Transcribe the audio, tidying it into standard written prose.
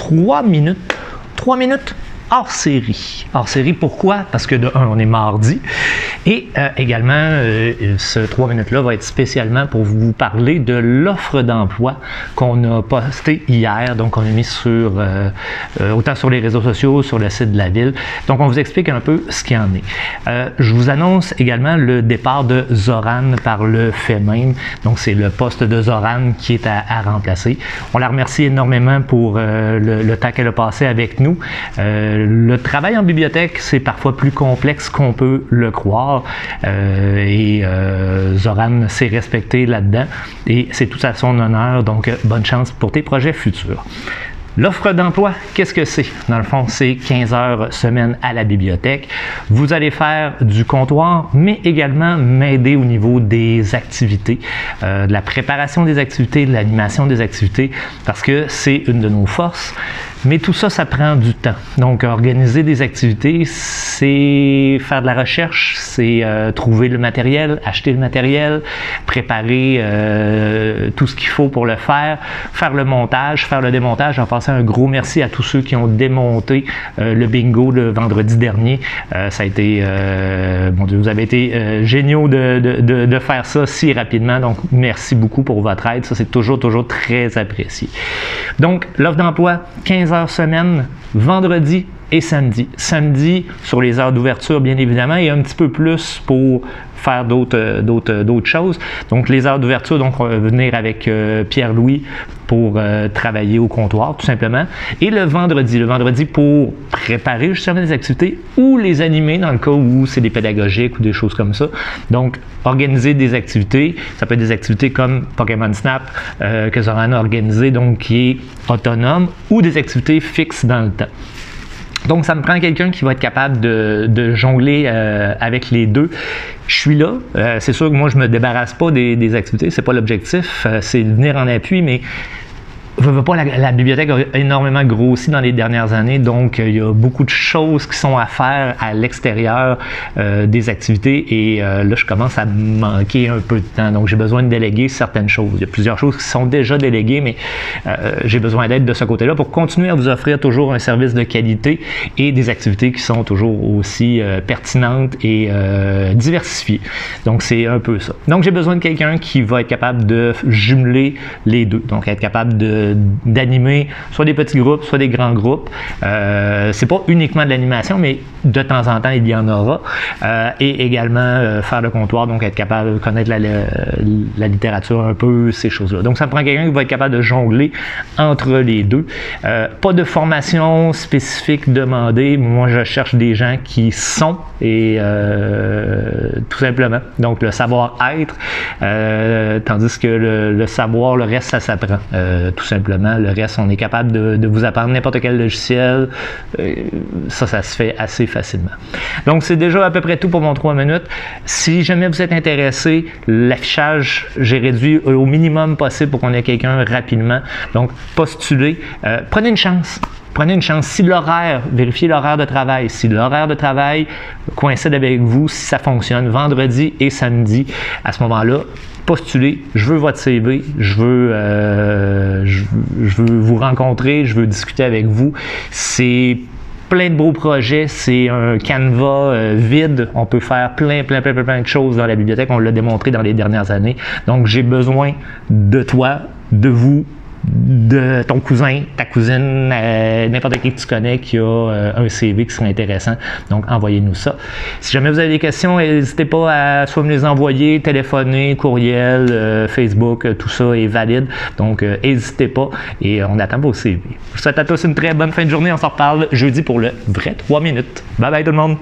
3 minutes. 3 minutes hors série. Hors série, pourquoi? Parce que de un, on est mardi. Et également, ce 3 minutes-là va être spécialement pour vous parler de l'offre d'emploi qu'on a postée hier. Donc, on a mis sur autant sur les réseaux sociaux, sur le site de la ville. Donc, on vous explique un peu ce qu'il y en est. Je vous annonce également le départ de Zoran par le fait même. Donc, c'est le poste de Zoran qui est à remplacer. On la remercie énormément pour le temps qu'elle a passé avec nous. Le travail en bibliothèque, c'est parfois plus complexe qu'on peut le croire Zoran s'est respecté là-dedans et c'est tout à son honneur, donc bonne chance pour tes projets futurs. L'offre d'emploi, qu'est-ce que c'est? Dans le fond, c'est 15 heures semaine à la bibliothèque. Vous allez faire du comptoir, mais également m'aider au niveau des activités, de la préparation des activités, de l'animation des activités, parce que c'est une de nos forces. Mais tout ça, ça prend du temps. Donc, organiser des activités, c'est faire de la recherche, c'est trouver le matériel, acheter le matériel, préparer tout ce qu'il faut pour le faire le montage, faire le démontage. En passant, un gros merci à tous ceux qui ont démonté le bingo le vendredi dernier. Ça a été, mon Dieu, vous avez été géniaux de faire ça si rapidement. Donc, merci beaucoup pour votre aide. Ça, c'est toujours très apprécié. Donc, l'offre d'emploi, 15 heures semaine, vendredi et samedi. Samedi, sur les heures d'ouverture, bien évidemment, et un petit peu plus pour faire d'autres choses. Donc, les heures d'ouverture, donc, on va venir avec Pierre-Louis pour travailler au comptoir, tout simplement. Et le vendredi pour préparer justement des activités ou les animer dans le cas où c'est des pédagogiques ou des choses comme ça. Donc, organiser des activités, ça peut être des activités comme Pokémon Snap que Zoran a organisé, donc qui est autonome, ou des activités fixes dans le temps. Donc, ça me prend quelqu'un qui va être capable de jongler avec les deux. Je suis là. C'est sûr que moi, je ne me débarrasse pas des activités. Ce n'est pas l'objectif. C'est de venir en appui, mais la bibliothèque a énormément grossi dans les dernières années, donc il y a beaucoup de choses qui sont à faire à l'extérieur des activités et là, je commence à manquer un peu de temps. Donc, j'ai besoin de déléguer certaines choses. Il y a plusieurs choses qui sont déjà déléguées, mais j'ai besoin d'aide de ce côté-là pour continuer à vous offrir toujours un service de qualité et des activités qui sont toujours aussi pertinentes et diversifiées. Donc, c'est un peu ça. Donc, j'ai besoin de quelqu'un qui va être capable de jumeler les deux. Donc, être capable d'animer soit des petits groupes, soit des grands groupes. C'est pas uniquement de l'animation, mais de temps en temps, il y en aura. Et également faire le comptoir, donc être capable de connaître la littérature un peu, ces choses-là. Donc, ça me prend quelqu'un qui va être capable de jongler entre les deux. Pas de formation spécifique demandée. Moi, je cherche des gens qui sont et tout simplement. Donc, le savoir-être, tandis que le savoir, le reste, ça s'apprend. Tout simplement. Le reste, on est capable de vous apprendre n'importe quel logiciel. Ça se fait assez facilement. Donc, c'est déjà à peu près tout pour mon 3 minutes. Si jamais vous êtes intéressé, l'affichage, j'ai réduit au minimum possible pour qu'on ait quelqu'un rapidement. Donc, postulez. Prenez une chance. Prenez une chance. Si l'horaire, vérifiez l'horaire de travail. Si l'horaire de travail coïncide avec vous, si ça fonctionne, vendredi et samedi, à ce moment-là, postulez, je veux votre CV, je veux vous rencontrer, je veux discuter avec vous. C'est plein de beaux projets, c'est un canevas vide, on peut faire plein de choses dans la bibliothèque, on l'a démontré dans les dernières années. Donc, j'ai besoin de toi, de vous, de ton cousin, ta cousine, n'importe qui que tu connais qui a un CV qui serait intéressant. Donc, envoyez-nous ça. Si jamais vous avez des questions, n'hésitez pas à soit me les envoyer, téléphoner, courriel, Facebook, tout ça est valide. Donc, n'hésitez pas et on attend vos CV. Je vous souhaite à tous une très bonne fin de journée. On s'en reparle jeudi pour le vrai 3 minutes. Bye bye tout le monde!